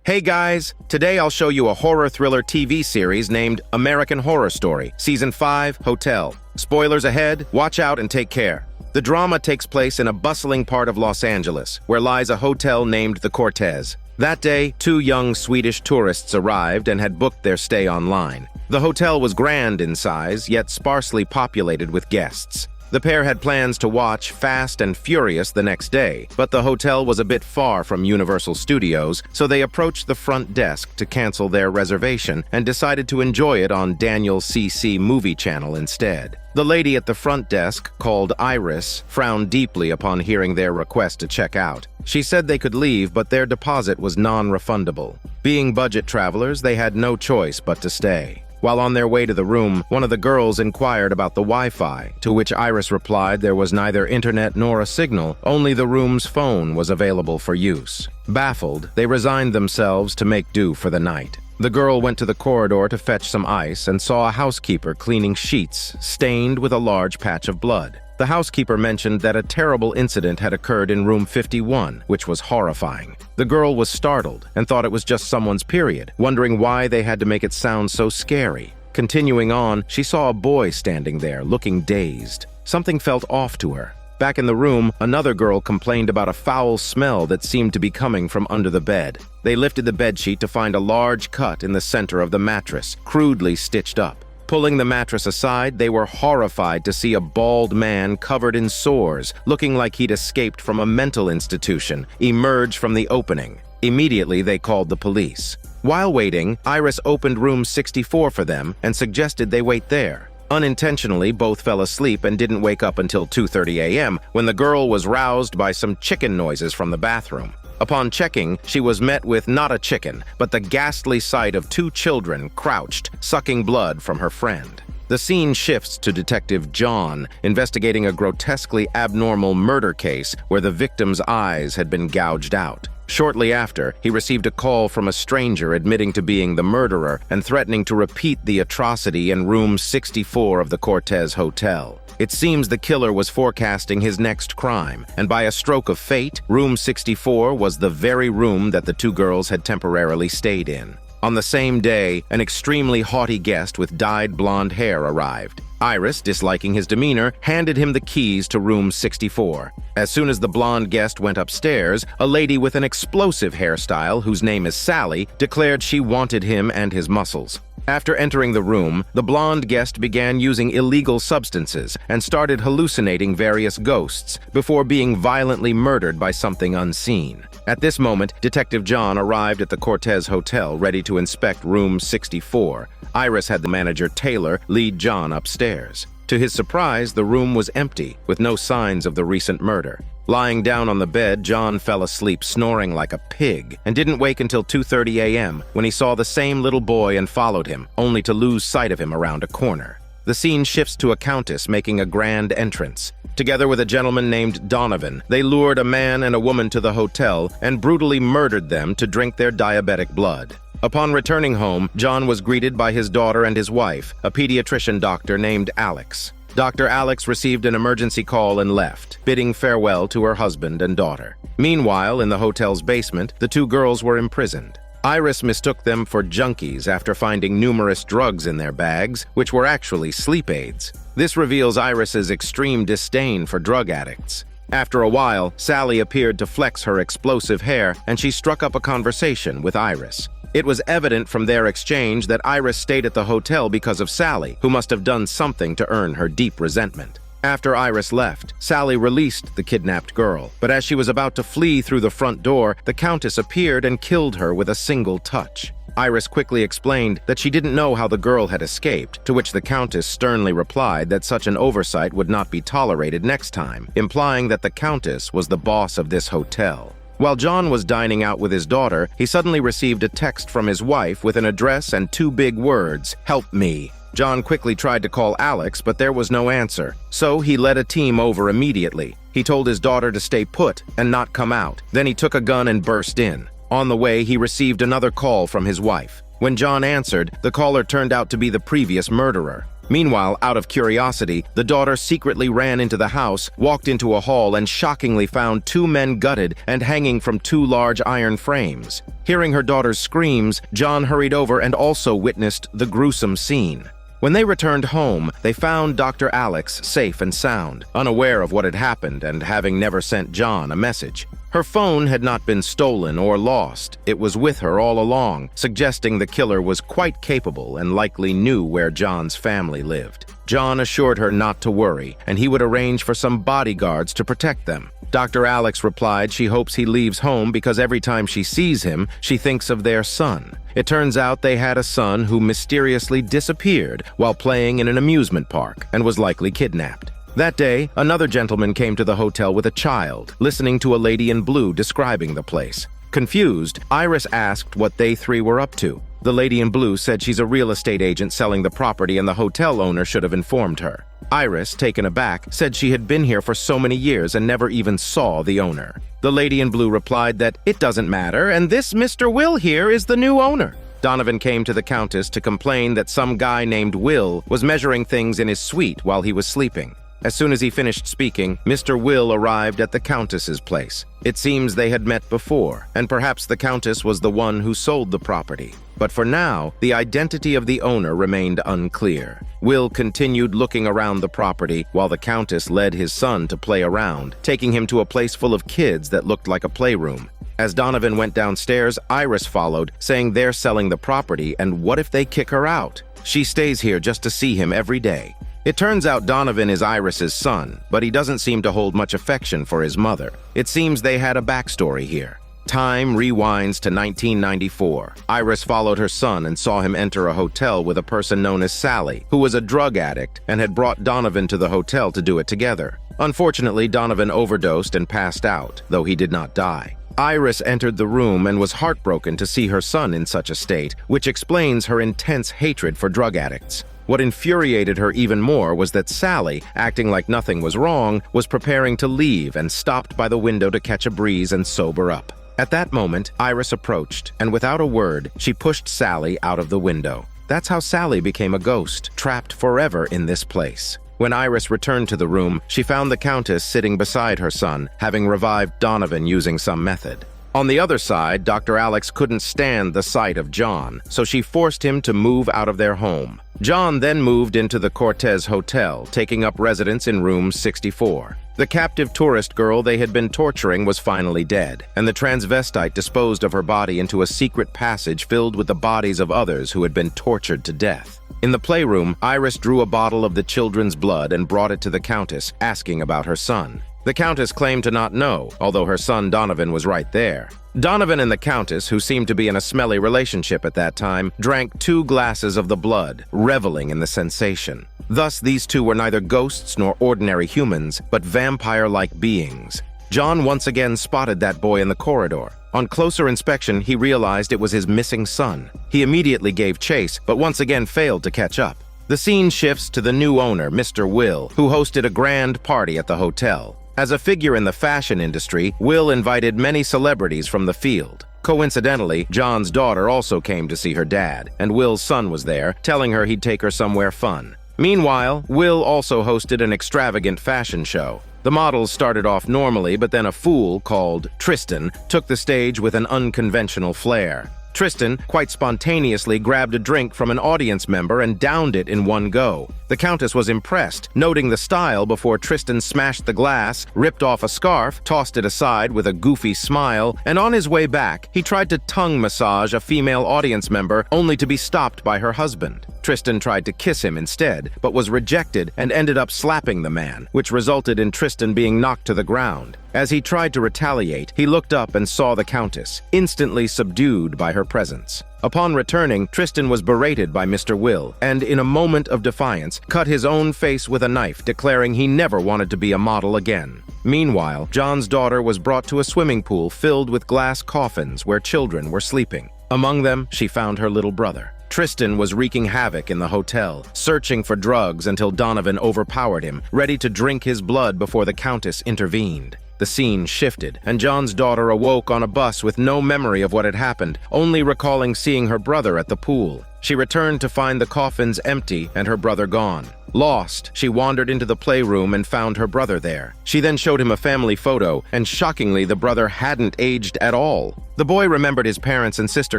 Hey guys, today I'll show you a horror thriller TV series named American Horror Story, Season 5, Hotel. Spoilers ahead, watch out and take care. The drama takes place in a bustling part of Los Angeles, where lies a hotel named the Cortez. That day, two young Swedish tourists arrived and had booked their stay online. The hotel was grand in size, yet sparsely populated with guests. The pair had plans to watch Fast and Furious the next day, but the hotel was a bit far from Universal Studios, so they approached the front desk to cancel their reservation and decided to enjoy it on Daniel CC Movie Channel instead. The lady at the front desk, called Iris, frowned deeply upon hearing their request to check out. She said they could leave, but their deposit was non-refundable. Being budget travelers, they had no choice but to stay. While on their way to the room, one of the girls inquired about the Wi-Fi, to which Iris replied there was neither internet nor a signal, only the room's phone was available for use. Baffled, they resigned themselves to make do for the night. The girl went to the corridor to fetch some ice and saw a housekeeper cleaning sheets, stained with a large patch of blood. The housekeeper mentioned that a terrible incident had occurred in room 51, which was horrifying. The girl was startled and thought it was just someone's period, wondering why they had to make it sound so scary. Continuing on, she saw a boy standing there, looking dazed. Something felt off to her. Back in the room, another girl complained about a foul smell that seemed to be coming from under the bed. They lifted the bedsheet to find a large cut in the center of the mattress, crudely stitched up. Pulling the mattress aside, they were horrified to see a bald man covered in sores, looking like he'd escaped from a mental institution, emerge from the opening. Immediately, they called the police. While waiting, Iris opened room 64 for them and suggested they wait there. Unintentionally, both fell asleep and didn't wake up until 2:30 a.m. when the girl was roused by some chicken noises from the bathroom. Upon checking, she was met with not a chicken, but the ghastly sight of two children crouched, sucking blood from her friend. The scene shifts to Detective John, investigating a grotesquely abnormal murder case where the victim's eyes had been gouged out. Shortly after, he received a call from a stranger admitting to being the murderer and threatening to repeat the atrocity in room 64 of the Cortez Hotel. It seems the killer was forecasting his next crime, and by a stroke of fate, room 64 was the very room that the two girls had temporarily stayed in. On the same day, an extremely haughty guest with dyed blonde hair arrived. Iris, disliking his demeanor, handed him the keys to room 64. As soon as the blonde guest went upstairs, a lady with an explosive hairstyle, whose name is Sally, declared she wanted him and his muscles. After entering the room, the blonde guest began using illegal substances and started hallucinating various ghosts before being violently murdered by something unseen. At this moment, Detective John arrived at the Cortez Hotel ready to inspect room 64. Iris had the manager Taylor lead John upstairs. To his surprise, the room was empty, with no signs of the recent murder. Lying down on the bed, John fell asleep snoring like a pig and didn't wake until 2:30 a.m. when he saw the same little boy and followed him, only to lose sight of him around a corner. The scene shifts to a countess making a grand entrance. Together with a gentleman named Donovan, they lured a man and a woman to the hotel and brutally murdered them to drink their diabetic blood. Upon returning home, John was greeted by his daughter and his wife, a pediatrician doctor named Alex. Dr. Alex received an emergency call and left, bidding farewell to her husband and daughter. Meanwhile, in the hotel's basement, the two girls were imprisoned. Iris mistook them for junkies after finding numerous drugs in their bags, which were actually sleep aids. This reveals Iris's extreme disdain for drug addicts. After a while, Sally appeared to flex her explosive hair, and she struck up a conversation with Iris. It was evident from their exchange that Iris stayed at the hotel because of Sally, who must have done something to earn her deep resentment. After Iris left, Sally released the kidnapped girl, but as she was about to flee through the front door, the Countess appeared and killed her with a single touch. Iris quickly explained that she didn't know how the girl had escaped, to which the Countess sternly replied that such an oversight would not be tolerated next time, implying that the Countess was the boss of this hotel. While John was dining out with his daughter, he suddenly received a text from his wife with an address and two big words, "Help me." John quickly tried to call Alex, but there was no answer, so he led a team over immediately. He told his daughter to stay put and not come out. Then he took a gun and burst in. On the way, he received another call from his wife. When John answered, the caller turned out to be the previous murderer. Meanwhile, out of curiosity, the daughter secretly ran into the house, walked into a hall, and shockingly found two men gutted and hanging from two large iron frames. Hearing her daughter's screams, John hurried over and also witnessed the gruesome scene. When they returned home, they found Dr. Alex safe and sound, unaware of what had happened and having never sent John a message. Her phone had not been stolen or lost. It was with her all along, suggesting the killer was quite capable and likely knew where John's family lived. John assured her not to worry, and he would arrange for some bodyguards to protect them. Dr. Alex replied she hopes he leaves home because every time she sees him, she thinks of their son. It turns out they had a son who mysteriously disappeared while playing in an amusement park and was likely kidnapped. That day, another gentleman came to the hotel with a child, listening to a lady in blue describing the place. Confused, Iris asked what they three were up to. The lady in blue said she's a real estate agent selling the property and the hotel owner should have informed her. Iris, taken aback, said she had been here for so many years and never even saw the owner. The lady in blue replied that it doesn't matter and this Mr. Will here is the new owner. Donovan came to the Countess to complain that some guy named Will was measuring things in his suite while he was sleeping. As soon as he finished speaking, Mr. Will arrived at the Countess's place. It seems they had met before, and perhaps the Countess was the one who sold the property. But for now, the identity of the owner remained unclear. Will continued looking around the property while the Countess led his son to play around, taking him to a place full of kids that looked like a playroom. As Donovan went downstairs, Iris followed, saying they're selling the property and what if they kick her out? She stays here just to see him every day. It turns out Donovan is Iris's son, but he doesn't seem to hold much affection for his mother. It seems they had a backstory here. Time rewinds to 1994. Iris followed her son and saw him enter a hotel with a person known as Sally, who was a drug addict and had brought Donovan to the hotel to do it together. Unfortunately, Donovan overdosed and passed out, though he did not die. Iris entered the room and was heartbroken to see her son in such a state, which explains her intense hatred for drug addicts. What infuriated her even more was that Sally, acting like nothing was wrong, was preparing to leave and stopped by the window to catch a breeze and sober up. At that moment, Iris approached, and without a word, she pushed Sally out of the window. That's how Sally became a ghost, trapped forever in this place. When Iris returned to the room, she found the Countess sitting beside her son, having revived Donovan using some method. On the other side, Dr. Alex couldn't stand the sight of John, so she forced him to move out of their home. John then moved into the Cortez Hotel, taking up residence in room 64. The captive tourist girl they had been torturing was finally dead, and the transvestite disposed of her body into a secret passage filled with the bodies of others who had been tortured to death. In the playroom, Iris drew a bottle of the children's blood and brought it to the Countess, asking about her son. The Countess claimed to not know, although her son Donovan was right there. Donovan and the Countess, who seemed to be in a smelly relationship at that time, drank 2 glasses of the blood, reveling in the sensation. Thus, these two were neither ghosts nor ordinary humans, but vampire-like beings. John once again spotted that boy in the corridor. On closer inspection, he realized it was his missing son. He immediately gave chase, but once again failed to catch up. The scene shifts to the new owner, Mr. Will, who hosted a grand party at the hotel. As a figure in the fashion industry, Will invited many celebrities from the field. Coincidentally, John's daughter also came to see her dad, and Will's son was there, telling her he'd take her somewhere fun. Meanwhile, Will also hosted an extravagant fashion show. The models started off normally, but then a fool called Tristan took the stage with an unconventional flair. Tristan quite spontaneously grabbed a drink from an audience member and downed it in one go. The Countess was impressed, noting the style before Tristan smashed the glass, ripped off a scarf, tossed it aside with a goofy smile, and on his way back, he tried to tongue massage a female audience member only to be stopped by her husband. Tristan tried to kiss him instead, but was rejected and ended up slapping the man, which resulted in Tristan being knocked to the ground. As he tried to retaliate, he looked up and saw the Countess, instantly subdued by her presence. Upon returning, Tristan was berated by Mr. Will, and in a moment of defiance, cut his own face with a knife, declaring he never wanted to be a model again. Meanwhile, John's daughter was brought to a swimming pool filled with glass coffins where children were sleeping. Among them, she found her little brother. Tristan was wreaking havoc in the hotel, searching for drugs until Donovan overpowered him, ready to drink his blood before the Countess intervened. The scene shifted, and John's daughter awoke on a bus with no memory of what had happened, only recalling seeing her brother at the pool. She returned to find the coffins empty and her brother gone. Lost, she wandered into the playroom and found her brother there. She then showed him a family photo, and shockingly, the brother hadn't aged at all. The boy remembered his parents and sister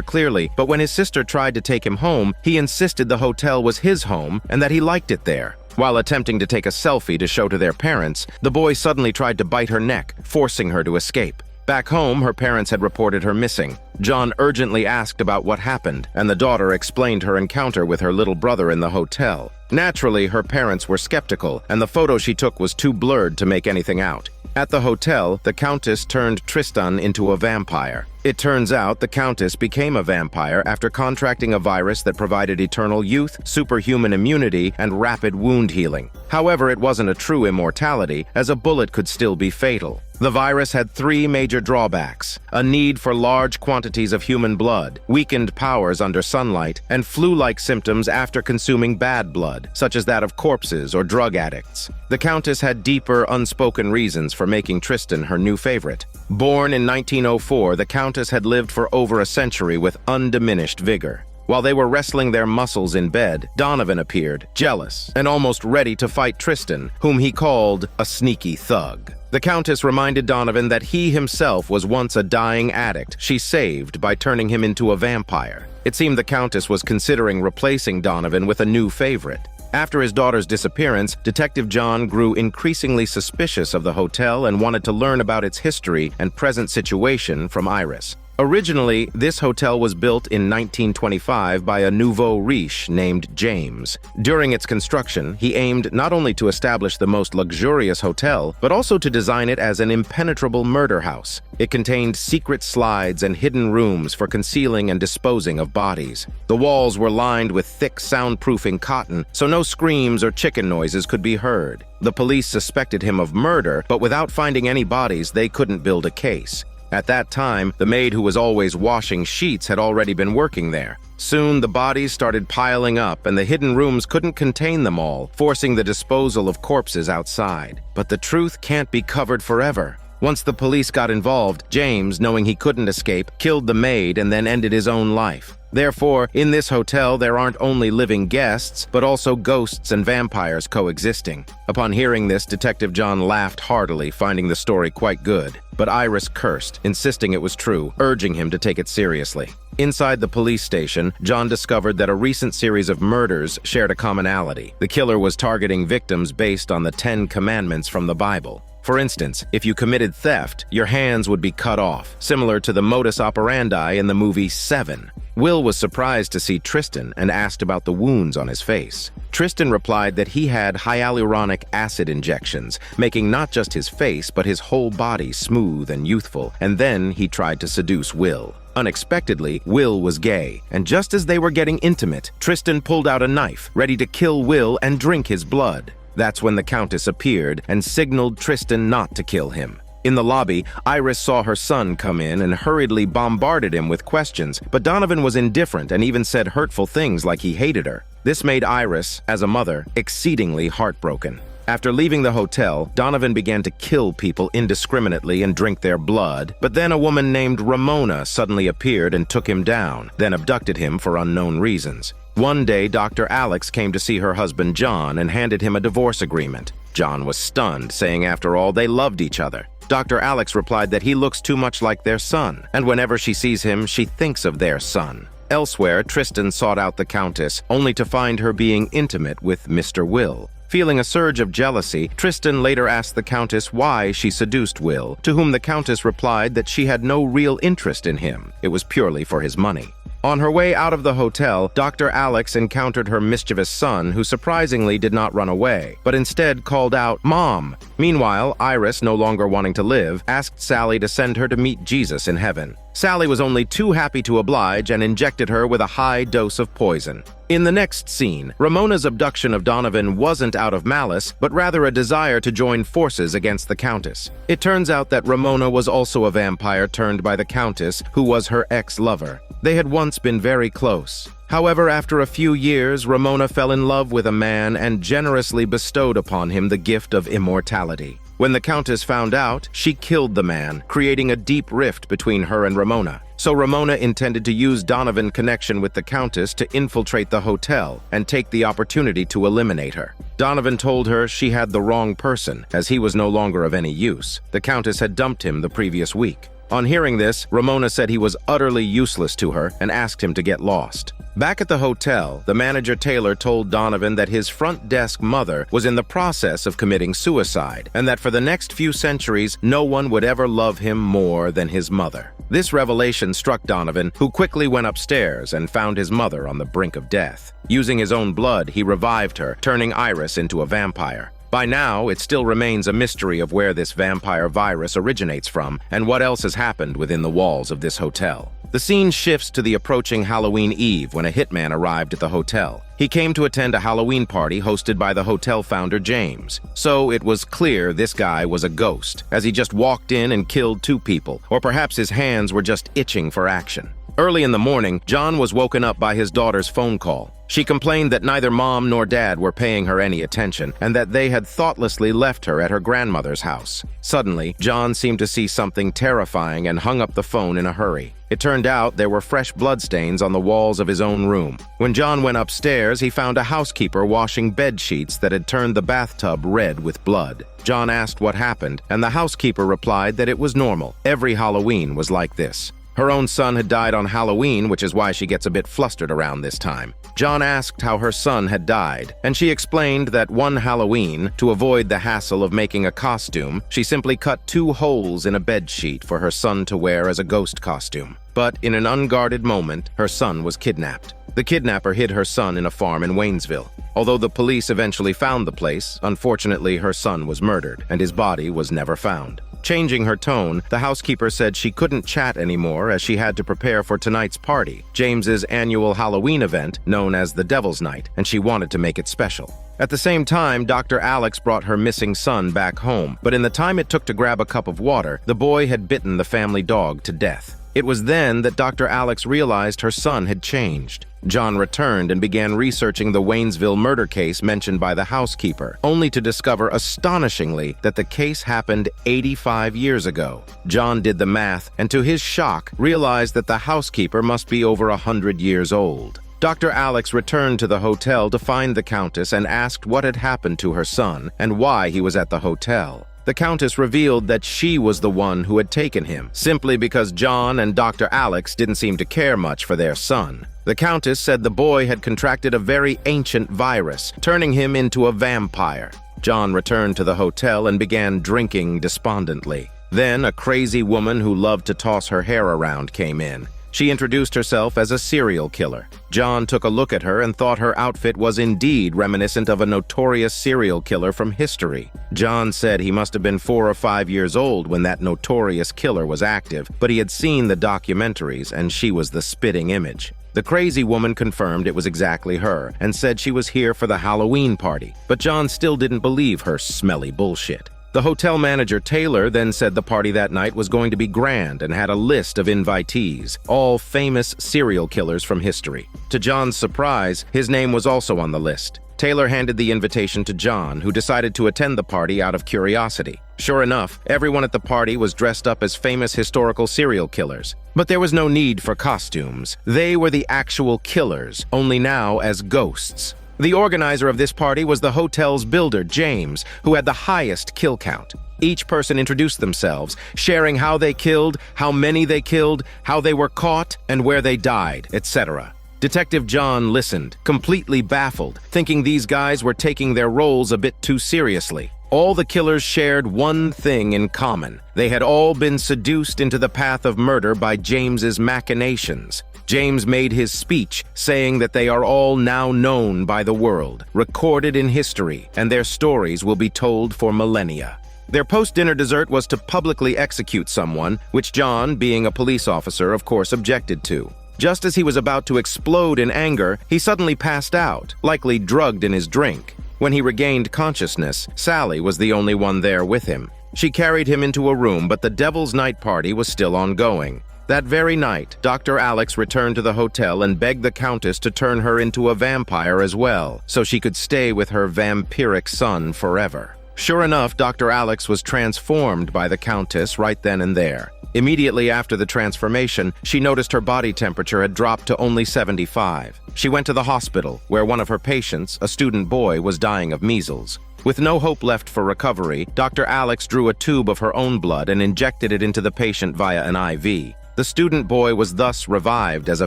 clearly, but when his sister tried to take him home, he insisted the hotel was his home and that he liked it there. While attempting to take a selfie to show to their parents, the boy suddenly tried to bite her neck, forcing her to escape. Back home, her parents had reported her missing. John urgently asked about what happened, and the daughter explained her encounter with her little brother in the hotel. Naturally, her parents were skeptical, and the photo she took was too blurred to make anything out. At the hotel, the Countess turned Tristan into a vampire. It turns out the Countess became a vampire after contracting a virus that provided eternal youth, superhuman immunity, and rapid wound healing. However, it wasn't a true immortality, as a bullet could still be fatal. The virus had 3 major drawbacks: a need for large quantities of human blood, weakened powers under sunlight, and flu-like symptoms after consuming bad blood, such as that of corpses or drug addicts. The Countess had deeper, unspoken reasons for making Tristan her new favorite. Born in 1904, the Countess had lived for over a century with undiminished vigor. While they were wrestling their muscles in bed, Donovan appeared, jealous and almost ready to fight Tristan, whom he called a sneaky thug. The Countess reminded Donovan that he himself was once a dying addict she saved by turning him into a vampire. It seemed the Countess was considering replacing Donovan with a new favorite. After his daughter's disappearance, Detective John grew increasingly suspicious of the hotel and wanted to learn about its history and present situation from Iris. Originally, this hotel was built in 1925 by a nouveau riche named James. During its construction, he aimed not only to establish the most luxurious hotel, but also to design it as an impenetrable murder house. It contained secret slides and hidden rooms for concealing and disposing of bodies. The walls were lined with thick soundproofing cotton, so no screams or chicken noises could be heard. The police suspected him of murder, but without finding any bodies, they couldn't build a case. At that time, the maid who was always washing sheets had already been working there. Soon, the bodies started piling up, and the hidden rooms couldn't contain them all, forcing the disposal of corpses outside. But the truth can't be covered forever. Once the police got involved, James, knowing he couldn't escape, killed the maid and then ended his own life. Therefore, in this hotel, there aren't only living guests, but also ghosts and vampires coexisting. Upon hearing this, Detective John laughed heartily, finding the story quite good. But Iris cursed, insisting it was true, urging him to take it seriously. Inside the police station, John discovered that a recent series of murders shared a commonality. The killer was targeting victims based on the 10 Commandments from the Bible. For instance, if you committed theft, your hands would be cut off, similar to the modus operandi in the movie Seven. Will was surprised to see Tristan and asked about the wounds on his face. Tristan replied that he had hyaluronic acid injections, making not just his face but his whole body smooth and youthful, and then he tried to seduce Will. Unexpectedly, Will was gay, and just as they were getting intimate, Tristan pulled out a knife, ready to kill Will and drink his blood. That's when the Countess appeared and signaled Tristan not to kill him. In the lobby, Iris saw her son come in and hurriedly bombarded him with questions, but Donovan was indifferent and even said hurtful things like he hated her. This made Iris, as a mother, exceedingly heartbroken. After leaving the hotel, Donovan began to kill people indiscriminately and drink their blood, but then a woman named Ramona suddenly appeared and took him down, then abducted him for unknown reasons. One day, Dr. Alex came to see her husband John and handed him a divorce agreement. John was stunned, saying after all, they loved each other. Dr. Alex replied that he looks too much like their son, and whenever she sees him, she thinks of their son. Elsewhere, Tristan sought out the Countess, only to find her being intimate with Mr. Will. Feeling a surge of jealousy, Tristan later asked the Countess why she seduced Will, to whom the Countess replied that she had no real interest in him. It was purely for his money. On her way out of the hotel, Dr. Alex encountered her mischievous son, who surprisingly did not run away, but instead called out, "Mom!" Meanwhile, Iris, no longer wanting to live, asked Sally to send her to meet Jesus in heaven. Sally was only too happy to oblige and injected her with a high dose of poison. In the next scene, Ramona's abduction of Donovan wasn't out of malice, but rather a desire to join forces against the Countess. It turns out that Ramona was also a vampire turned by the Countess, who was her ex-lover. They had once been very close. However, after a few years, Ramona fell in love with a man and generously bestowed upon him the gift of immortality. When the Countess found out, she killed the man, creating a deep rift between her and Ramona. So Ramona intended to use Donovan's connection with the Countess to infiltrate the hotel and take the opportunity to eliminate her. Donovan told her she had the wrong person, as he was no longer of any use. The Countess had dumped him the previous week. On hearing this, Ramona said he was utterly useless to her and asked him to get lost. Back at the hotel, the manager Taylor told Donovan that his front desk mother was in the process of committing suicide, and that for the next few centuries, no one would ever love him more than his mother. This revelation struck Donovan, who quickly went upstairs and found his mother on the brink of death. Using his own blood, he revived her, turning Iris into a vampire. By now, it still remains a mystery of where this vampire virus originates from and what else has happened within the walls of this hotel. The scene shifts to the approaching Halloween Eve when a hitman arrived at the hotel. He came to attend a Halloween party hosted by the hotel founder James. So it was clear this guy was a ghost, as he just walked in and killed 2 people, or perhaps his hands were just itching for action. Early in the morning, John was woken up by his daughter's phone call. She complained that neither mom nor dad were paying her any attention and that they had thoughtlessly left her at her grandmother's house. Suddenly, John seemed to see something terrifying and hung up the phone in a hurry. It turned out there were fresh bloodstains on the walls of his own room. When John went upstairs, he found a housekeeper washing bed sheets that had turned the bathtub red with blood. John asked what happened, and the housekeeper replied that it was normal. Every Halloween was like this. Her own son had died on Halloween, which is why she gets a bit flustered around this time. John asked how her son had died, and she explained that one Halloween, to avoid the hassle of making a costume, she simply cut 2 holes in a bedsheet for her son to wear as a ghost costume. But in an unguarded moment, her son was kidnapped. The kidnapper hid her son in a farm in Waynesville. Although the police eventually found the place, unfortunately her son was murdered, and his body was never found. Changing her tone, the housekeeper said she couldn't chat anymore as she had to prepare for tonight's party, James's annual Halloween event known as the Devil's Night, and she wanted to make it special. At the same time, Dr. Alex brought her missing son back home, but in the time it took to grab a cup of water, the boy had bitten the family dog to death. It was then that Dr. Alex realized her son had changed. John returned and began researching the Waynesville murder case mentioned by the housekeeper, only to discover astonishingly that the case happened 85 years ago. John did the math and, to his shock, realized that the housekeeper must be over 100 years old. Dr. Alex returned to the hotel to find the Countess and asked what had happened to her son and why he was at the hotel. The Countess revealed that she was the one who had taken him, simply because John and Dr. Alex didn't seem to care much for their son. The Countess said the boy had contracted a very ancient virus, turning him into a vampire. John returned to the hotel and began drinking despondently. Then a crazy woman who loved to toss her hair around came in. She introduced herself as a serial killer. John took a look at her and thought her outfit was indeed reminiscent of a notorious serial killer from history. John said he must have been 4 or 5 years old when that notorious killer was active, but he had seen the documentaries and she was the spitting image. The crazy woman confirmed it was exactly her and said she was here for the Halloween party, but John still didn't believe her smelly bullshit. The hotel manager Taylor then said the party that night was going to be grand and had a list of invitees, all famous serial killers from history. To John's surprise, his name was also on the list. Taylor handed the invitation to John, who decided to attend the party out of curiosity. Sure enough, everyone at the party was dressed up as famous historical serial killers. But there was no need for costumes. They were the actual killers, only now as ghosts. The organizer of this party was the hotel's builder, James, who had the highest kill count. Each person introduced themselves, sharing how they killed, how many they killed, how they were caught, and where they died, etc. Detective John listened, completely baffled, thinking these guys were taking their roles a bit too seriously. All the killers shared one thing in common. They had all been seduced into the path of murder by James's machinations. James made his speech, saying that they are all now known by the world, recorded in history, and their stories will be told for millennia. Their post-dinner dessert was to publicly execute someone, which John, being a police officer, of course objected to. Just as he was about to explode in anger, he suddenly passed out, likely drugged in his drink. When he regained consciousness, Sally was the only one there with him. She carried him into a room, but the Devil's Night party was still ongoing. That very night, Dr. Alex returned to the hotel and begged the Countess to turn her into a vampire as well, so she could stay with her vampiric son forever. Sure enough, Dr. Alex was transformed by the Countess right then and there. Immediately after the transformation, she noticed her body temperature had dropped to only 75. She went to the hospital, where one of her patients, a student boy, was dying of measles. With no hope left for recovery, Dr. Alex drew a tube of her own blood and injected it into the patient via an IV. The student boy was thus revived as a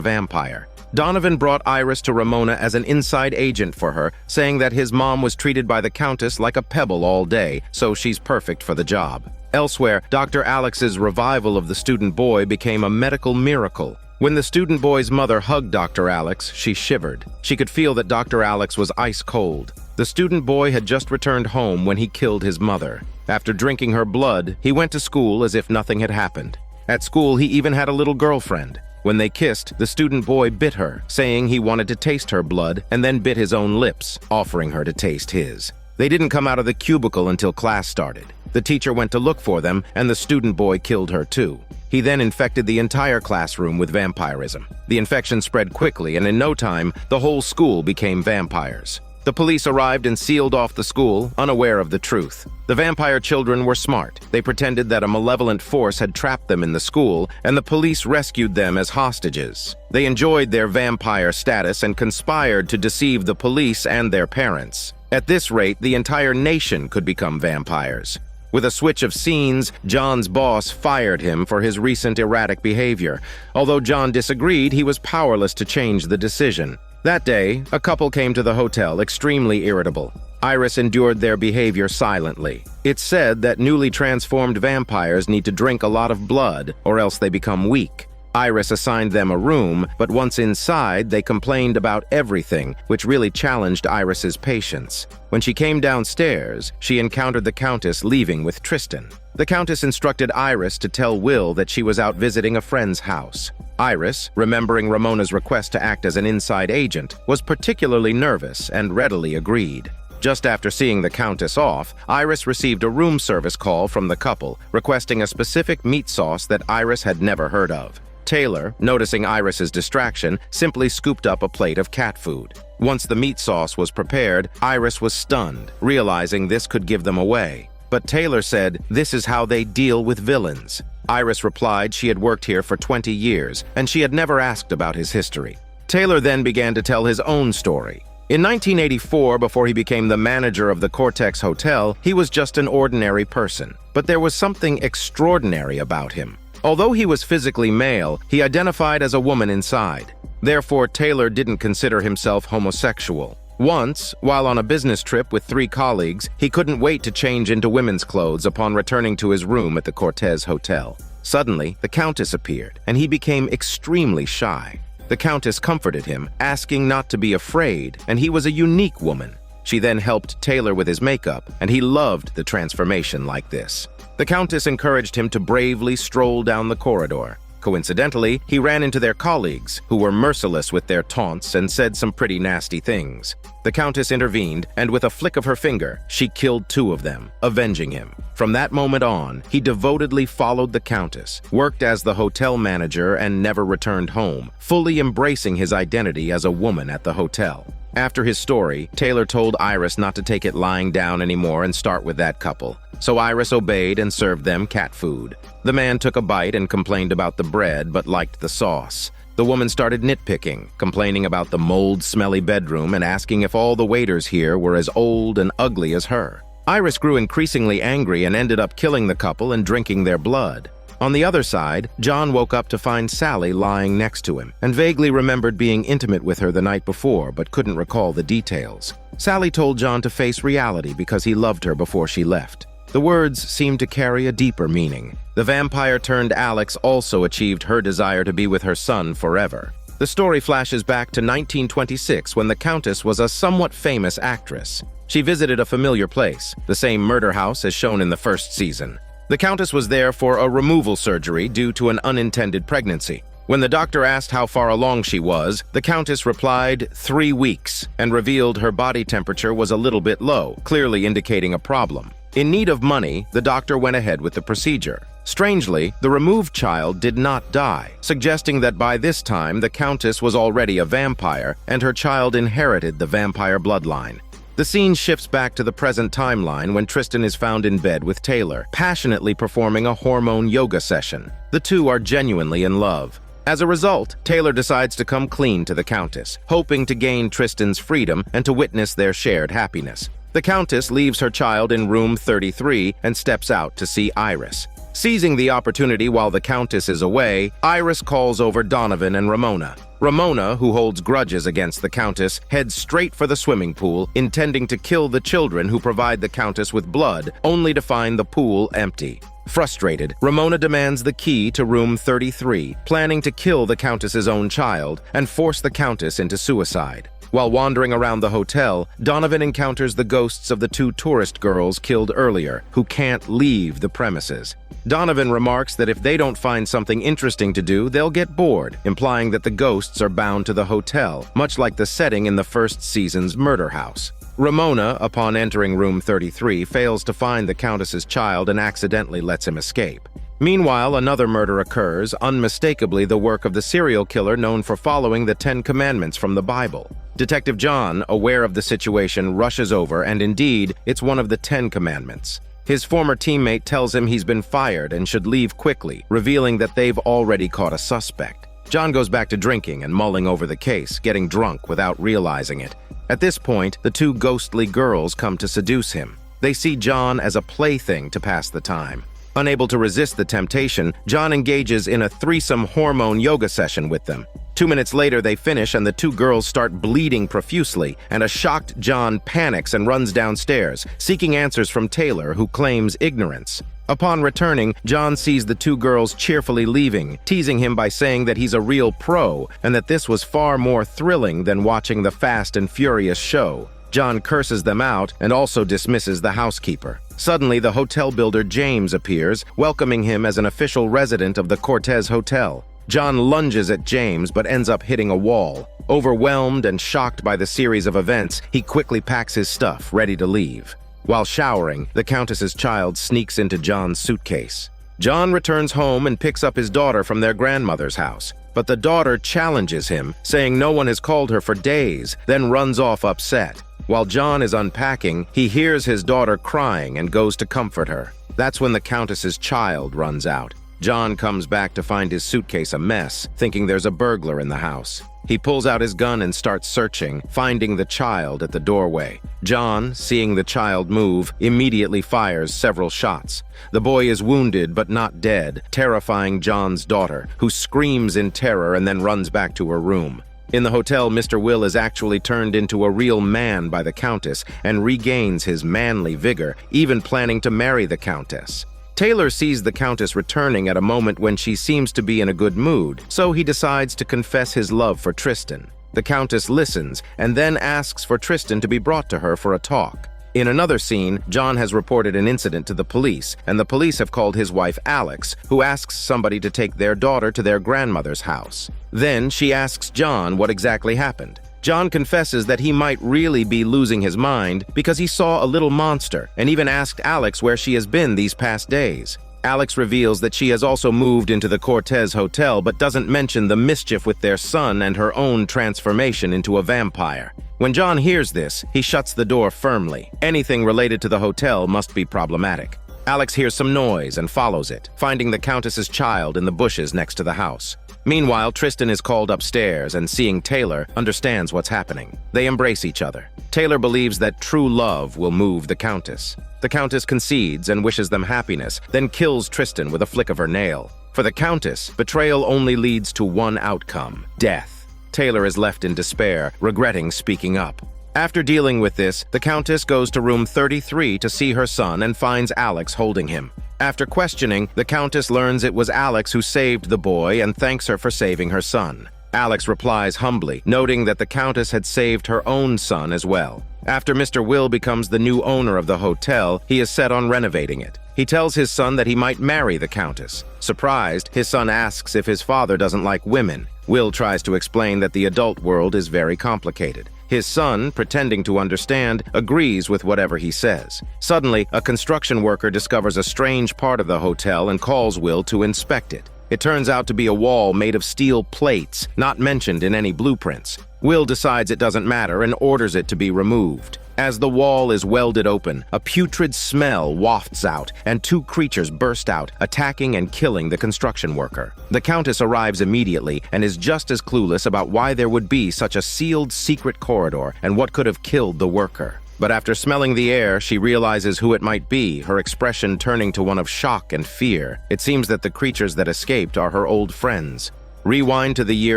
vampire. Donovan brought Iris to Ramona as an inside agent for her, saying that his mom was treated by the Countess like a pebble all day, so she's perfect for the job. Elsewhere, Dr. Alex's revival of the student boy became a medical miracle. When the student boy's mother hugged Dr. Alex, she shivered. She could feel that Dr. Alex was ice cold. The student boy had just returned home when he killed his mother. After drinking her blood, he went to school as if nothing had happened. At school, he even had a little girlfriend. When they kissed, the student boy bit her, saying he wanted to taste her blood, and then bit his own lips, offering her to taste his. They didn't come out of the cubicle until class started. The teacher went to look for them, and the student boy killed her too. He then infected the entire classroom with vampirism. The infection spread quickly, and in no time, the whole school became vampires. The police arrived and sealed off the school, unaware of the truth. The vampire children were smart. They pretended that a malevolent force had trapped them in the school, and the police rescued them as hostages. They enjoyed their vampire status and conspired to deceive the police and their parents. At this rate, the entire nation could become vampires. With a switch of scenes, John's boss fired him for his recent erratic behavior. Although John disagreed, he was powerless to change the decision. That day, a couple came to the hotel extremely irritable. Iris endured their behavior silently. It's said that newly transformed vampires need to drink a lot of blood, or else they become weak. Iris assigned them a room, but once inside, they complained about everything, which really challenged Iris's patience. When she came downstairs, she encountered the Countess leaving with Tristan. The Countess instructed Iris to tell Will that she was out visiting a friend's house. Iris, remembering Ramona's request to act as an inside agent, was particularly nervous and readily agreed. Just after seeing the Countess off, Iris received a room service call from the couple, requesting a specific meat sauce that Iris had never heard of. Taylor, noticing Iris's distraction, simply scooped up a plate of cat food. Once the meat sauce was prepared, Iris was stunned, realizing this could give them away. But Taylor said, "This is how they deal with villains." Iris replied she had worked here for 20 years, and she had never asked about his history. Taylor then began to tell his own story. In 1984, before he became the manager of the Cortex Hotel, he was just an ordinary person. But there was something extraordinary about him. Although he was physically male, he identified as a woman inside. Therefore, Taylor didn't consider himself homosexual. Once, while on a business trip with 3 colleagues, he couldn't wait to change into women's clothes upon returning to his room at the Cortez Hotel. Suddenly, the Countess appeared, and he became extremely shy. The Countess comforted him, asking not to be afraid, and he was a unique woman. She then helped Taylor with his makeup, and he loved the transformation like this. The Countess encouraged him to bravely stroll down the corridor. Coincidentally, he ran into their colleagues, who were merciless with their taunts and said some pretty nasty things. The Countess intervened, and with a flick of her finger, she killed 2 of them, avenging him. From that moment on, he devotedly followed the Countess, worked as the hotel manager, and never returned home, fully embracing his identity as a woman at the hotel. After his story, Taylor told Iris not to take it lying down anymore and start with that couple. So Iris obeyed and served them cat food. The man took a bite and complained about the bread, but liked the sauce. The woman started nitpicking, complaining about the mold-smelly bedroom and asking if all the waiters here were as old and ugly as her. Iris grew increasingly angry and ended up killing the couple and drinking their blood. On the other side, John woke up to find Sally lying next to him and vaguely remembered being intimate with her the night before but couldn't recall the details. Sally told John to face reality because he loved her before she left. The words seemed to carry a deeper meaning. The vampire-turned Alex also achieved her desire to be with her son forever. The story flashes back to 1926 when the Countess was a somewhat famous actress. She visited a familiar place, the same murder house as shown in the first season. The Countess was there for a removal surgery due to an unintended pregnancy. When the doctor asked how far along she was, the Countess replied 3 weeks and revealed her body temperature was a little bit low, clearly indicating a problem. In need of money, the doctor went ahead with the procedure. Strangely, the removed child did not die, suggesting that by this time the Countess was already a vampire and her child inherited the vampire bloodline. The scene shifts back to the present timeline when Tristan is found in bed with Taylor, passionately performing a hormone yoga session. The two are genuinely in love. As a result, Taylor decides to come clean to the Countess, hoping to gain Tristan's freedom and to witness their shared happiness. The Countess leaves her child in room 33 and steps out to see Iris. Seizing the opportunity while the Countess is away, Iris calls over Donovan and Ramona. Ramona, who holds grudges against the Countess, heads straight for the swimming pool, intending to kill the children who provide the Countess with blood, only to find the pool empty. Frustrated, Ramona demands the key to room 33, planning to kill the Countess's own child and force the Countess into suicide. While wandering around the hotel, Donovan encounters the ghosts of the two tourist girls killed earlier, who can't leave the premises. Donovan remarks that if they don't find something interesting to do, they'll get bored, implying that the ghosts are bound to the hotel, much like the setting in the first season's murder house. Ramona, upon entering room 33, fails to find the Countess's child and accidentally lets him escape. Meanwhile, another murder occurs, unmistakably the work of the serial killer known for following the 10 Commandments from the Bible. Detective John, aware of the situation, rushes over, and indeed, it's one of the 10 Commandments. His former teammate tells him he's been fired and should leave quickly, revealing that they've already caught a suspect. John goes back to drinking and mulling over the case, getting drunk without realizing it. At this point, the two ghostly girls come to seduce him. They see John as a plaything to pass the time. Unable to resist the temptation, John engages in a threesome hormone yoga session with them. 2 minutes later, they finish and the two girls start bleeding profusely, and a shocked John panics and runs downstairs, seeking answers from Taylor, who claims ignorance. Upon returning, John sees the two girls cheerfully leaving, teasing him by saying that he's a real pro and that this was far more thrilling than watching the Fast and Furious show. John curses them out and also dismisses the housekeeper. Suddenly, the hotel builder James appears, welcoming him as an official resident of the Cortez Hotel. John lunges at James but ends up hitting a wall. Overwhelmed and shocked by the series of events, he quickly packs his stuff, ready to leave. While showering, the Countess's child sneaks into John's suitcase. John returns home and picks up his daughter from their grandmother's house. But the daughter challenges him, saying no one has called her for days, then runs off upset. While John is unpacking, he hears his daughter crying and goes to comfort her. That's when the Countess's child runs out. John comes back to find his suitcase a mess, thinking there's a burglar in the house. He pulls out his gun and starts searching, finding the child at the doorway. John, seeing the child move, immediately fires several shots. The boy is wounded but not dead, terrifying John's daughter, who screams in terror and then runs back to her room. In the hotel, Mr. Will is actually turned into a real man by the Countess and regains his manly vigor, even planning to marry the Countess. Taylor sees the Countess returning at a moment when she seems to be in a good mood, so he decides to confess his love for Tristan. The Countess listens and then asks for Tristan to be brought to her for a talk. In another scene, John has reported an incident to the police, and the police have called his wife Alex, who asks somebody to take their daughter to their grandmother's house. Then she asks John what exactly happened. John confesses that he might really be losing his mind because he saw a little monster and even asked Alex where she has been these past days. Alex reveals that she has also moved into the Cortez Hotel but doesn't mention the mischief with their son and her own transformation into a vampire. When John hears this, he shuts the door firmly. Anything related to the hotel must be problematic. Alex hears some noise and follows it, finding the Countess's child in the bushes next to the house. Meanwhile, Tristan is called upstairs and, seeing Taylor, understands what's happening. They embrace each other. Taylor believes that true love will move the Countess. The Countess concedes and wishes them happiness, then kills Tristan with a flick of her nail. For the Countess, betrayal only leads to one outcome: death. Taylor is left in despair, regretting speaking up. After dealing with this, the Countess goes to room 33 to see her son and finds Alex holding him. After questioning, the Countess learns it was Alex who saved the boy and thanks her for saving her son. Alex replies humbly, noting that the Countess had saved her own son as well. After Mr. Will becomes the new owner of the hotel, he is set on renovating it. He tells his son that he might marry the Countess. Surprised, his son asks if his father doesn't like women. Will tries to explain that the adult world is very complicated. His son, pretending to understand, agrees with whatever he says. Suddenly, a construction worker discovers a strange part of the hotel and calls Will to inspect it. It turns out to be a wall made of steel plates, not mentioned in any blueprints. Will decides it doesn't matter and orders it to be removed. As the wall is welded open, a putrid smell wafts out, and two creatures burst out, attacking and killing the construction worker. The Countess arrives immediately and is just as clueless about why there would be such a sealed secret corridor and what could have killed the worker. But after smelling the air, she realizes who it might be, her expression turning to one of shock and fear. It seems that the creatures that escaped are her old friends. Rewind to the year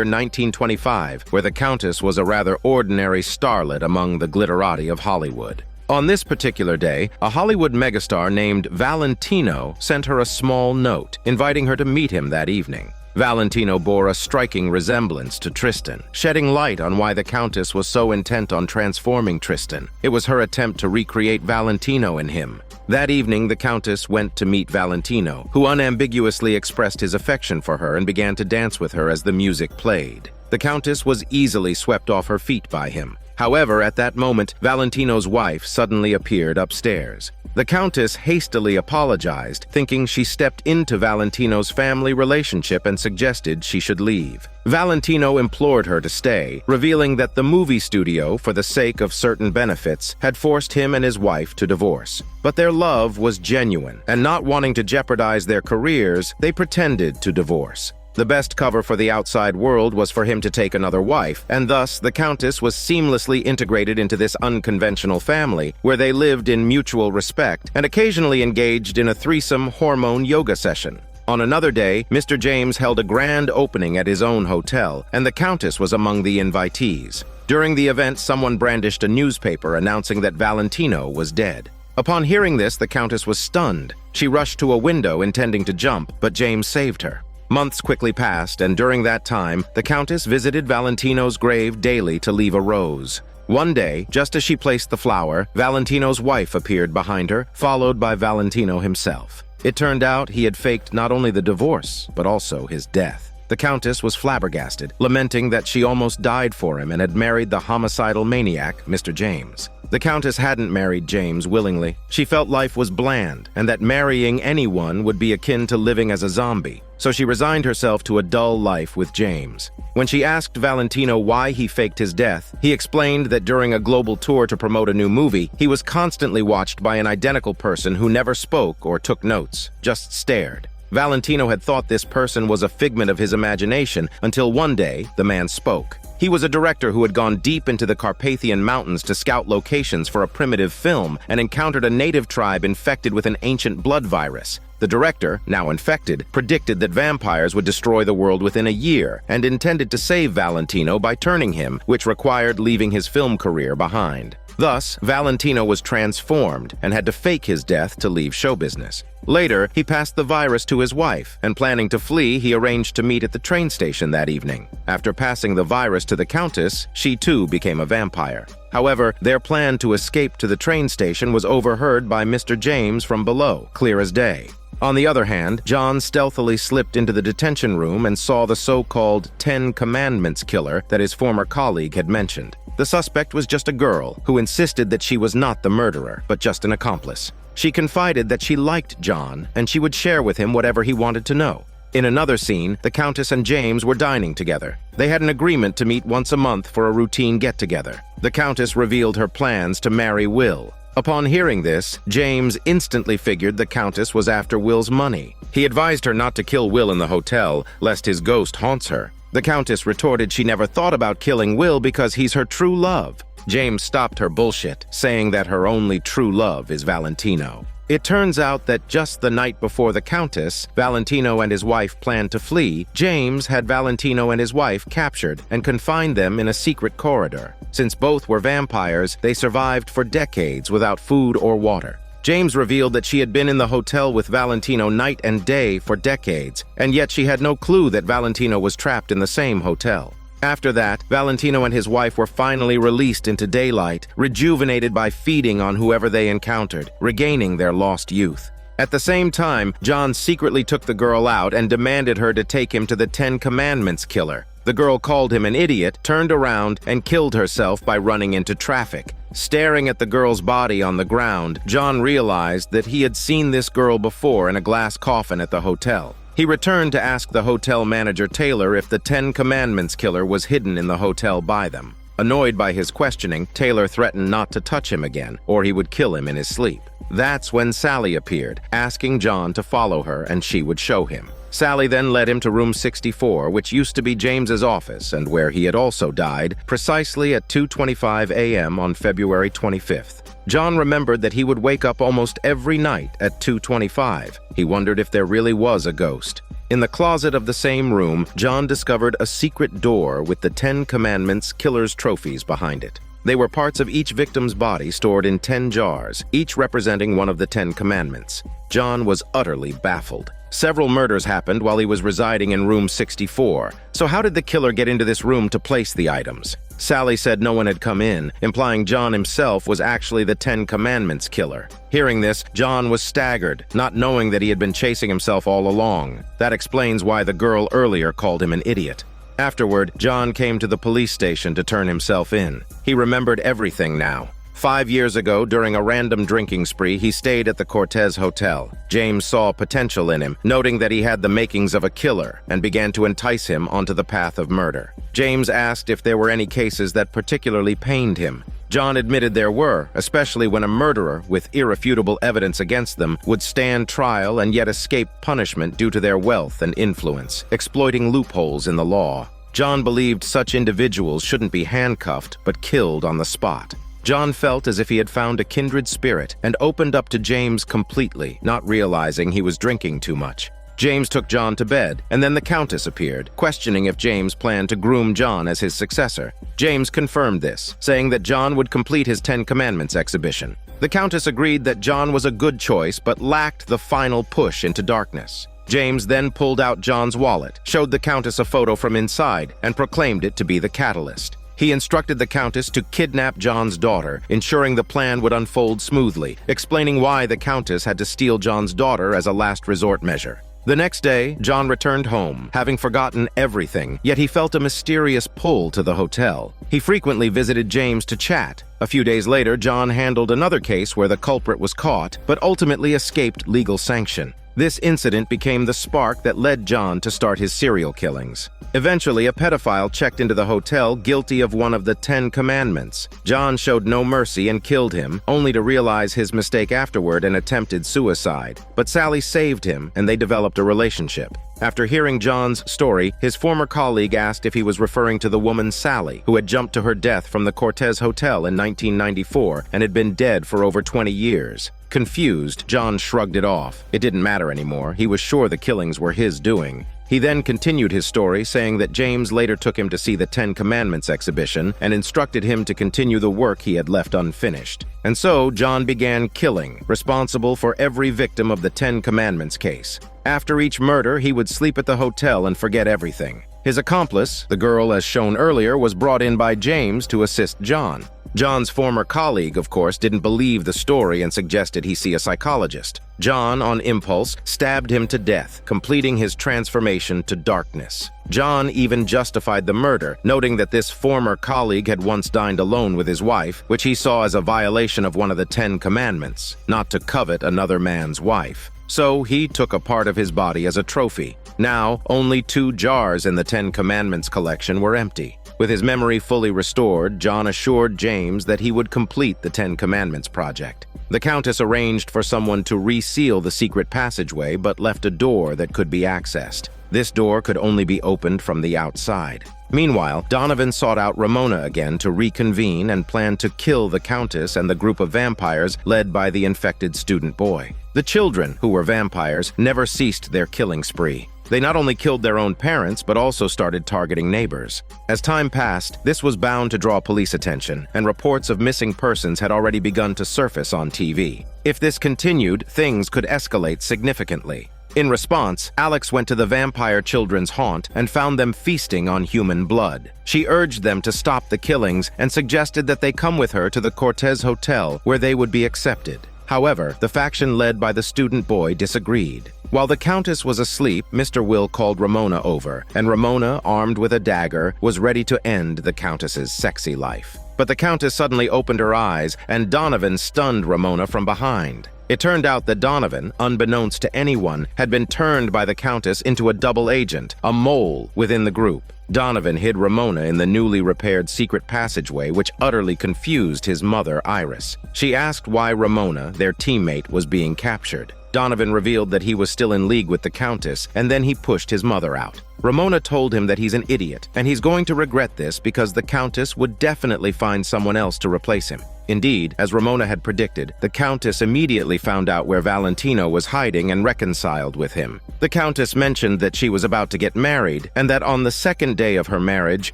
1925, where the Countess was a rather ordinary starlet among the glitterati of Hollywood. On this particular day, a Hollywood megastar named Valentino sent her a small note, inviting her to meet him that evening. Valentino bore a striking resemblance to Tristan, shedding light on why the Countess was so intent on transforming Tristan. It was her attempt to recreate Valentino in him. That evening, the Countess went to meet Valentino, who unambiguously expressed his affection for her and began to dance with her as the music played. The Countess was easily swept off her feet by him. However, at that moment, Valentino's wife suddenly appeared upstairs. The Countess hastily apologized, thinking she stepped into Valentino's family relationship and suggested she should leave. Valentino implored her to stay, revealing that the movie studio, for the sake of certain benefits, had forced him and his wife to divorce. But their love was genuine, and not wanting to jeopardize their careers, they pretended to divorce. The best cover for the outside world was for him to take another wife, and thus the Countess was seamlessly integrated into this unconventional family, where they lived in mutual respect and occasionally engaged in a threesome hormone yoga session. On another day, Mr. James held a grand opening at his own hotel, and the Countess was among the invitees. During the event, someone brandished a newspaper announcing that Valentino was dead. Upon hearing this, the Countess was stunned. She rushed to a window intending to jump, but James saved her. Months quickly passed, and during that time, the Countess visited Valentino's grave daily to leave a rose. One day, just as she placed the flower, Valentino's wife appeared behind her, followed by Valentino himself. It turned out he had faked not only the divorce, but also his death. The Countess was flabbergasted, lamenting that she almost died for him and had married the homicidal maniac, Mr. James. The Countess hadn't married James willingly. She felt life was bland, and that marrying anyone would be akin to living as a zombie. So she resigned herself to a dull life with James. When she asked Valentino why he faked his death, he explained that during a global tour to promote a new movie, he was constantly watched by an identical person who never spoke or took notes, just stared. Valentino had thought this person was a figment of his imagination until one day the man spoke. He was a director who had gone deep into the Carpathian Mountains to scout locations for a primitive film and encountered a native tribe infected with an ancient blood virus. The director, now infected, predicted that vampires would destroy the world within a year and intended to save Valentino by turning him, which required leaving his film career behind. Thus, Valentino was transformed and had to fake his death to leave show business. Later, he passed the virus to his wife, and planning to flee, he arranged to meet at the train station that evening. After passing the virus to the Countess, she too became a vampire. However, their plan to escape to the train station was overheard by Mr. James from below, clear as day. On the other hand, John stealthily slipped into the detention room and saw the so-called 10 Commandments killer that his former colleague had mentioned. The suspect was just a girl who insisted that she was not the murderer, but just an accomplice. She confided that she liked John and she would share with him whatever he wanted to know. In another scene, the Countess and James were dining together. They had an agreement to meet once a month for a routine get-together. The Countess revealed her plans to marry Will. Upon hearing this, James instantly figured the Countess was after Will's money. He advised her not to kill Will in the hotel, lest his ghost haunts her. The Countess retorted she never thought about killing Will because he's her true love. James stopped her bullshit, saying that her only true love is Valentino. It turns out that just the night before the Countess, Valentino and his wife planned to flee, James had Valentino and his wife captured and confined them in a secret corridor. Since both were vampires, they survived for decades without food or water. James revealed that she had been in the hotel with Valentino night and day for decades, and yet she had no clue that Valentino was trapped in the same hotel. After that, Valentino and his wife were finally released into daylight, rejuvenated by feeding on whoever they encountered, regaining their lost youth. At the same time, John secretly took the girl out and demanded her to take him to the 10 Commandments killer. The girl called him an idiot, turned around, and killed herself by running into traffic. Staring at the girl's body on the ground, John realized that he had seen this girl before in a glass coffin at the hotel. He returned to ask the hotel manager Taylor if the 10 Commandments killer was hidden in the hotel by them. Annoyed by his questioning, Taylor threatened not to touch him again, or he would kill him in his sleep. That's when Sally appeared, asking John to follow her and she would show him. Sally then led him to room 64, which used to be James's office and where he had also died, precisely at 2:25 a.m. on February 25th. John remembered that he would wake up almost every night at 2:25. He wondered if there really was a ghost. In the closet of the same room, John discovered a secret door with the 10 Commandments killer's trophies behind it. They were parts of each victim's body stored in 10 jars, each representing one of the 10 Commandments. John was utterly baffled. Several murders happened while he was residing in room 64. So how did the killer get into this room to place the items? Sally said no one had come in, implying John himself was actually the 10 Commandments killer. Hearing this, John was staggered, not knowing that he had been chasing himself all along. That explains why the girl earlier called him an idiot. Afterward, John came to the police station to turn himself in. He remembered everything now. 5 years ago, during a random drinking spree, he stayed at the Cortez Hotel. James saw potential in him, noting that he had the makings of a killer, and began to entice him onto the path of murder. James asked if there were any cases that particularly pained him. John admitted there were, especially when a murderer with irrefutable evidence against them would stand trial and yet escape punishment due to their wealth and influence, exploiting loopholes in the law. John believed such individuals shouldn't be handcuffed but killed on the spot. John felt as if he had found a kindred spirit and opened up to James completely, not realizing he was drinking too much. James took John to bed, and then the Countess appeared, questioning if James planned to groom John as his successor. James confirmed this, saying that John would complete his 10 Commandments exhibition. The Countess agreed that John was a good choice but lacked the final push into darkness. James then pulled out John's wallet, showed the Countess a photo from inside, and proclaimed it to be the catalyst. He instructed the Countess to kidnap John's daughter, ensuring the plan would unfold smoothly, explaining why the Countess had to steal John's daughter as a last resort measure. The next day, John returned home, having forgotten everything, yet he felt a mysterious pull to the hotel. He frequently visited James to chat. A few days later, John handled another case where the culprit was caught, but ultimately escaped legal sanction. This incident became the spark that led John to start his serial killings. Eventually, a pedophile checked into the hotel guilty of one of the 10 Commandments. John showed no mercy and killed him, only to realize his mistake afterward and attempted suicide. But Sally saved him, and they developed a relationship. After hearing John's story, his former colleague asked if he was referring to the woman Sally, who had jumped to her death from the Cortez Hotel in 1994 and had been dead for over 20 years. Confused, John shrugged it off. It didn't matter anymore. He was sure the killings were his doing. He then continued his story, saying that James later took him to see the 10 Commandments exhibition and instructed him to continue the work he had left unfinished. And so, John began killing, responsible for every victim of the 10 Commandments case. After each murder, he would sleep at the hotel and forget everything. His accomplice, the girl as shown earlier, was brought in by James to assist John. John's former colleague, of course, didn't believe the story and suggested he see a psychologist. John, on impulse, stabbed him to death, completing his transformation to darkness. John even justified the murder, noting that this former colleague had once dined alone with his wife, which he saw as a violation of one of the 10 Commandments, not to covet another man's wife. So he took a part of his body as a trophy. Now, only 2 jars in the 10 Commandments collection were empty. With his memory fully restored, John assured James that he would complete the 10 Commandments project. The Countess arranged for someone to reseal the secret passageway but left a door that could be accessed. This door could only be opened from the outside. Meanwhile, Donovan sought out Ramona again to reconvene and planned to kill the Countess and the group of vampires led by the infected student boy. The children, who were vampires, never ceased their killing spree. They not only killed their own parents, but also started targeting neighbors. As time passed, this was bound to draw police attention, and reports of missing persons had already begun to surface on TV. If this continued, things could escalate significantly. In response, Alex went to the vampire children's haunt and found them feasting on human blood. She urged them to stop the killings and suggested that they come with her to the Cortez Hotel, where they would be accepted. However, the faction led by the student boy disagreed. While the Countess was asleep, Mr. Will called Ramona over, and Ramona, armed with a dagger, was ready to end the Countess's sexy life. But the Countess suddenly opened her eyes, and Donovan stunned Ramona from behind. It turned out that Donovan, unbeknownst to anyone, had been turned by the Countess into a double agent, a mole within the group. Donovan hid Ramona in the newly repaired secret passageway, which utterly confused his mother, Iris. She asked why Ramona, their teammate, was being captured. Donovan revealed that he was still in league with the Countess, and then he pushed his mother out. Ramona told him that he's an idiot, and he's going to regret this because the Countess would definitely find someone else to replace him. Indeed, as Ramona had predicted, the Countess immediately found out where Valentino was hiding and reconciled with him. The Countess mentioned that she was about to get married, and that on the second day of her marriage,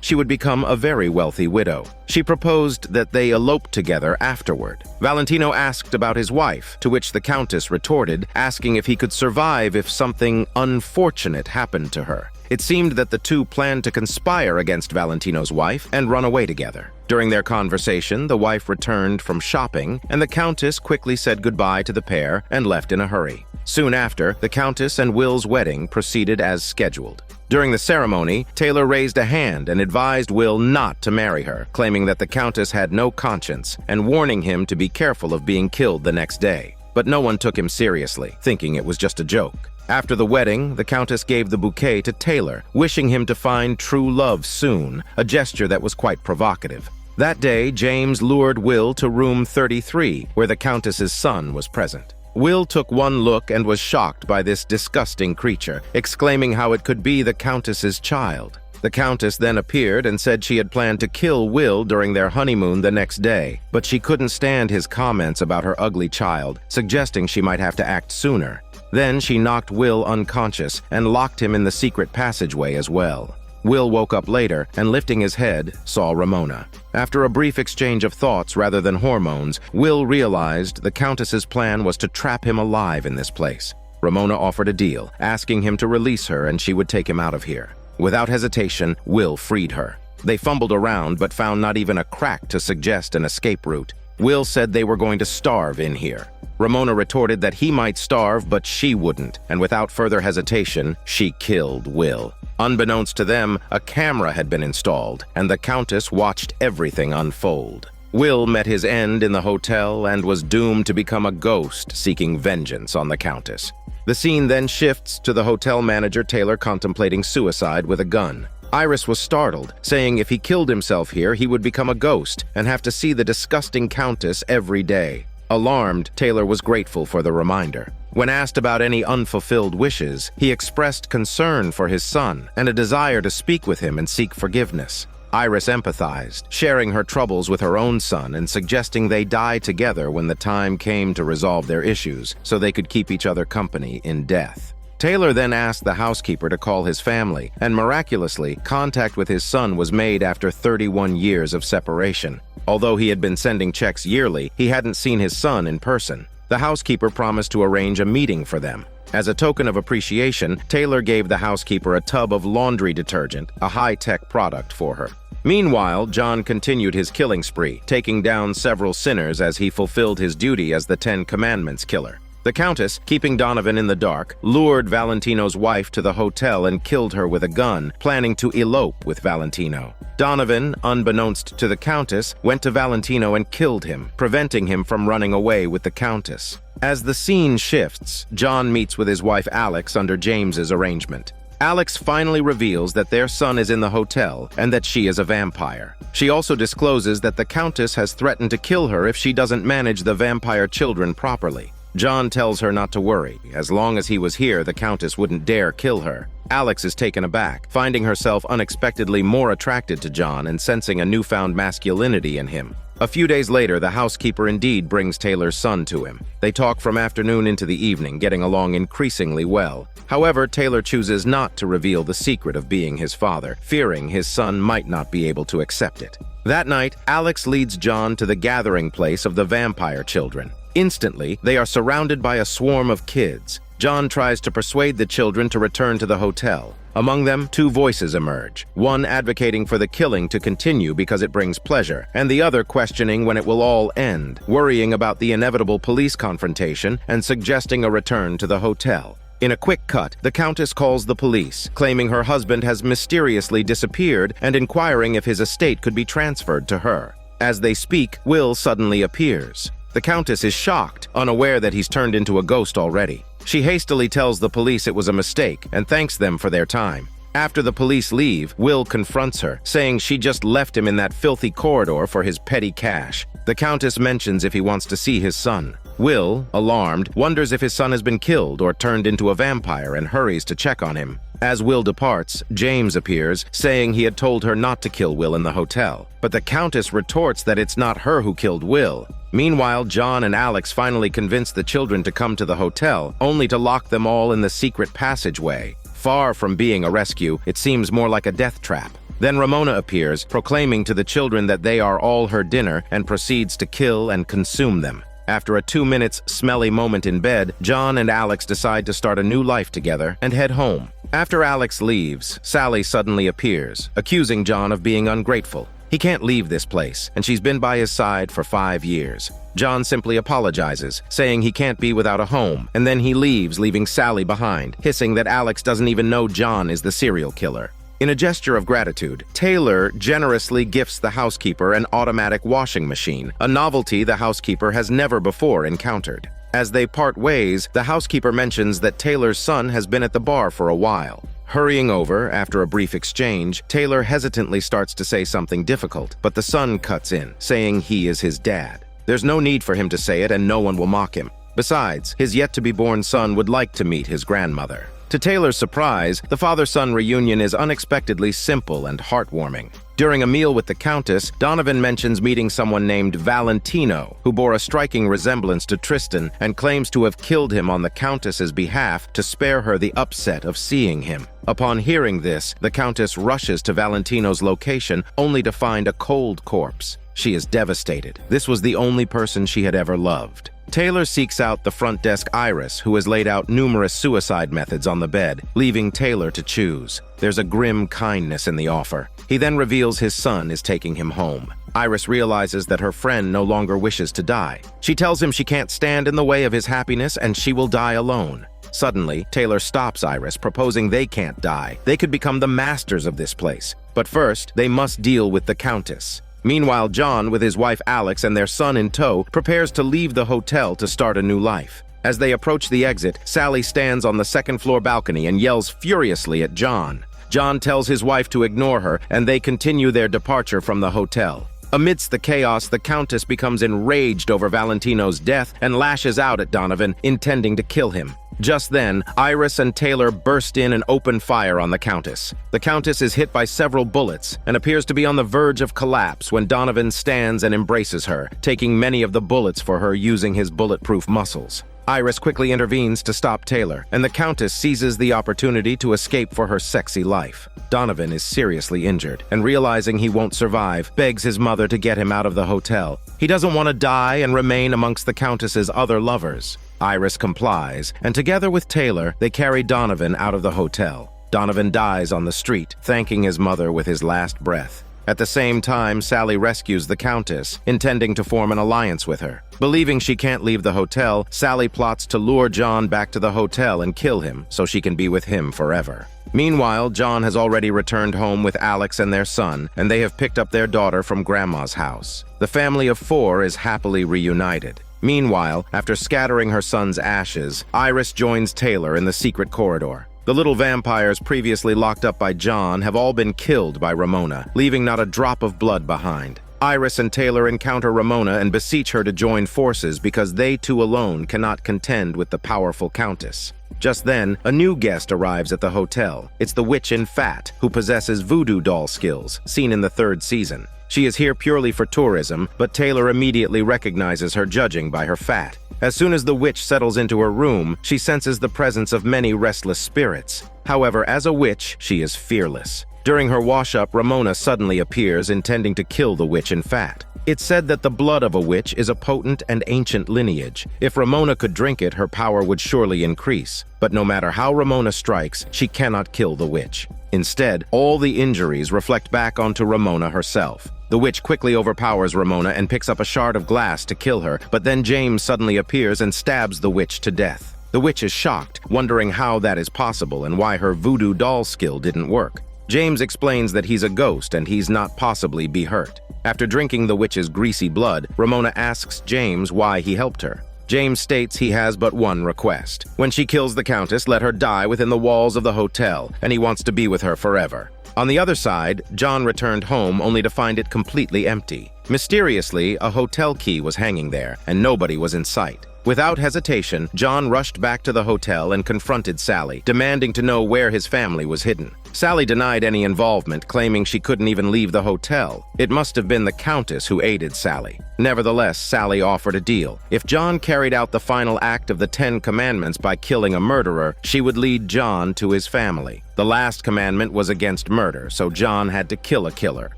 she would become a very wealthy widow. She proposed that they elope together afterward. Valentino asked about his wife, to which the Countess retorted, asking if he could survive if something unfortunate happened to her. It seemed that the two planned to conspire against Valentino's wife and run away together. During their conversation, the wife returned from shopping, and the Countess quickly said goodbye to the pair and left in a hurry. Soon after, the Countess and Will's wedding proceeded as scheduled. During the ceremony, Taylor raised a hand and advised Will not to marry her, claiming that the Countess had no conscience and warning him to be careful of being killed the next day. But no one took him seriously, thinking it was just a joke. After the wedding, the Countess gave the bouquet to Taylor, wishing him to find true love soon, a gesture that was quite provocative. That day, James lured Will to room 33, where the Countess's son was present. Will took one look and was shocked by this disgusting creature, exclaiming how it could be the Countess's child. The Countess then appeared and said she had planned to kill Will during their honeymoon the next day, but she couldn't stand his comments about her ugly child, suggesting she might have to act sooner. Then she knocked Will unconscious and locked him in the secret passageway as well. Will woke up later and, lifting his head, saw Ramona. After a brief exchange of thoughts rather than hormones, Will realized the Countess's plan was to trap him alive in this place. Ramona offered a deal, asking him to release her and she would take him out of here. Without hesitation, Will freed her. They fumbled around but found not even a crack to suggest an escape route. Will said they were going to starve in here. Ramona retorted that he might starve, but she wouldn't, and without further hesitation, she killed Will. Unbeknownst to them, a camera had been installed, and the Countess watched everything unfold. Will met his end in the hotel and was doomed to become a ghost seeking vengeance on the Countess. The scene then shifts to the hotel manager Taylor contemplating suicide with a gun. Iris was startled, saying if he killed himself here, he would become a ghost and have to see the disgusting Countess every day. Alarmed, Taylor was grateful for the reminder. When asked about any unfulfilled wishes, he expressed concern for his son and a desire to speak with him and seek forgiveness. Iris empathized, sharing her troubles with her own son and suggesting they die together when the time came to resolve their issues so they could keep each other company in death. Taylor then asked the housekeeper to call his family, and miraculously, contact with his son was made after 31 years of separation. Although he had been sending checks yearly, he hadn't seen his son in person. The housekeeper promised to arrange a meeting for them. As a token of appreciation, Taylor gave the housekeeper a tub of laundry detergent, a high-tech product for her. Meanwhile, John continued his killing spree, taking down several sinners as he fulfilled his duty as the Ten Commandments killer. The Countess, keeping Donovan in the dark, lured Valentino's wife to the hotel and killed her with a gun, planning to elope with Valentino. Donovan, unbeknownst to the Countess, went to Valentino and killed him, preventing him from running away with the Countess. As the scene shifts, John meets with his wife Alex under James's arrangement. Alex finally reveals that their son is in the hotel and that she is a vampire. She also discloses that the Countess has threatened to kill her if she doesn't manage the vampire children properly. John tells her not to worry. As long as he was here, the Countess wouldn't dare kill her. Alex is taken aback, finding herself unexpectedly more attracted to John and sensing a newfound masculinity in him. A few days later, the housekeeper indeed brings Taylor's son to him. They talk from afternoon into the evening, getting along increasingly well. However, Taylor chooses not to reveal the secret of being his father, fearing his son might not be able to accept it. That night, Alex leads John to the gathering place of the vampire children. Instantly, they are surrounded by a swarm of kids. John tries to persuade the children to return to the hotel. Among them, two voices emerge, one advocating for the killing to continue because it brings pleasure, and the other questioning when it will all end, worrying about the inevitable police confrontation and suggesting a return to the hotel. In a quick cut, the Countess calls the police, claiming her husband has mysteriously disappeared and inquiring if his estate could be transferred to her. As they speak, Will suddenly appears. The Countess is shocked, unaware that he's turned into a ghost already. She hastily tells the police it was a mistake and thanks them for their time. After the police leave, Will confronts her, saying she just left him in that filthy corridor for his petty cash. The Countess mentions if he wants to see his son. Will, alarmed, wonders if his son has been killed or turned into a vampire and hurries to check on him. As Will departs, James appears, saying he had told her not to kill Will in the hotel. But the Countess retorts that it's not her who killed Will. Meanwhile, John and Alex finally convince the children to come to the hotel, only to lock them all in the secret passageway. Far from being a rescue, it seems more like a death trap. Then Ramona appears, proclaiming to the children that they are all her dinner and proceeds to kill and consume them. After a 2 minutes smelly moment in bed, John and Alex decide to start a new life together and head home. After Alex leaves, Sally suddenly appears, accusing John of being ungrateful. He can't leave this place, and she's been by his side for 5 years. John simply apologizes, saying he can't be without a home, and then he leaves, leaving Sally behind, hissing that Alex doesn't even know John is the serial killer. In a gesture of gratitude, Taylor generously gifts the housekeeper an automatic washing machine, a novelty the housekeeper has never before encountered. As they part ways, the housekeeper mentions that Taylor's son has been at the bar for a while. Hurrying over, after a brief exchange, Taylor hesitantly starts to say something difficult, but the son cuts in, saying he is his dad. There's no need for him to say it and no one will mock him. Besides, his yet-to-be-born son would like to meet his grandmother. To Taylor's surprise, the father-son reunion is unexpectedly simple and heartwarming. During a meal with the Countess, Donovan mentions meeting someone named Valentino, who bore a striking resemblance to Tristan and claims to have killed him on the Countess's behalf to spare her the upset of seeing him. Upon hearing this, the Countess rushes to Valentino's location only to find a cold corpse. She is devastated. This was the only person she had ever loved. Taylor seeks out the front desk Iris, who has laid out numerous suicide methods on the bed, leaving Taylor to choose. There's a grim kindness in the offer. He then reveals his son is taking him home. Iris realizes that her friend no longer wishes to die. She tells him she can't stand in the way of his happiness and she will die alone. Suddenly, Taylor stops Iris, proposing they can't die. They could become the masters of this place. But first, they must deal with the Countess. Meanwhile, John, with his wife Alex and their son in tow, prepares to leave the hotel to start a new life. As they approach the exit, Sally stands on the second-floor balcony and yells furiously at John. John tells his wife to ignore her, and they continue their departure from the hotel. Amidst the chaos, the Countess becomes enraged over Valentino's death and lashes out at Donovan, intending to kill him. Just then, Iris and Taylor burst in and open fire on the Countess. The Countess is hit by several bullets and appears to be on the verge of collapse when Donovan stands and embraces her, taking many of the bullets for her using his bulletproof muscles. Iris quickly intervenes to stop Taylor, and the Countess seizes the opportunity to escape for her sexy life. Donovan is seriously injured, and realizing he won't survive, begs his mother to get him out of the hotel. He doesn't want to die and remain amongst the Countess's other lovers. Iris complies, and together with Taylor, they carry Donovan out of the hotel. Donovan dies on the street, thanking his mother with his last breath. At the same time, Sally rescues the Countess, intending to form an alliance with her. Believing she can't leave the hotel, Sally plots to lure John back to the hotel and kill him so she can be with him forever. Meanwhile, John has already returned home with Alex and their son, and they have picked up their daughter from Grandma's house. The family of 4 is happily reunited. Meanwhile, after scattering her son's ashes, Iris joins Taylor in the secret corridor. The little vampires previously locked up by John have all been killed by Ramona, leaving not a drop of blood behind. Iris and Taylor encounter Ramona and beseech her to join forces because they two alone cannot contend with the powerful Countess. Just then, a new guest arrives at the hotel. It's the witch in fat, who possesses voodoo doll skills, seen in the 3rd season. She is here purely for tourism, but Taylor immediately recognizes her, judging by her fat. As soon as the witch settles into her room, she senses the presence of many restless spirits. However, as a witch, she is fearless. During her wash-up, Ramona suddenly appears, intending to kill the witch in fat. It's said that the blood of a witch is a potent and ancient lineage. If Ramona could drink it, her power would surely increase. But no matter how Ramona strikes, she cannot kill the witch. Instead, all the injuries reflect back onto Ramona herself. The witch quickly overpowers Ramona and picks up a shard of glass to kill her, but then James suddenly appears and stabs the witch to death. The witch is shocked, wondering how that is possible and why her voodoo doll skill didn't work. James explains that he's a ghost and he's not possibly be hurt. After drinking the witch's greasy blood, Ramona asks James why he helped her. James states he has but one request. When she kills the Countess, let her die within the walls of the hotel, and he wants to be with her forever. On the other side, John returned home only to find it completely empty. Mysteriously, a hotel key was hanging there, and nobody was in sight. Without hesitation, John rushed back to the hotel and confronted Sally, demanding to know where his family was hidden. Sally denied any involvement, claiming she couldn't even leave the hotel. It must have been the Countess who aided Sally. Nevertheless, Sally offered a deal. If John carried out the final act of the 10 Commandments by killing a murderer, she would lead John to his family. The last commandment was against murder, so John had to kill a killer.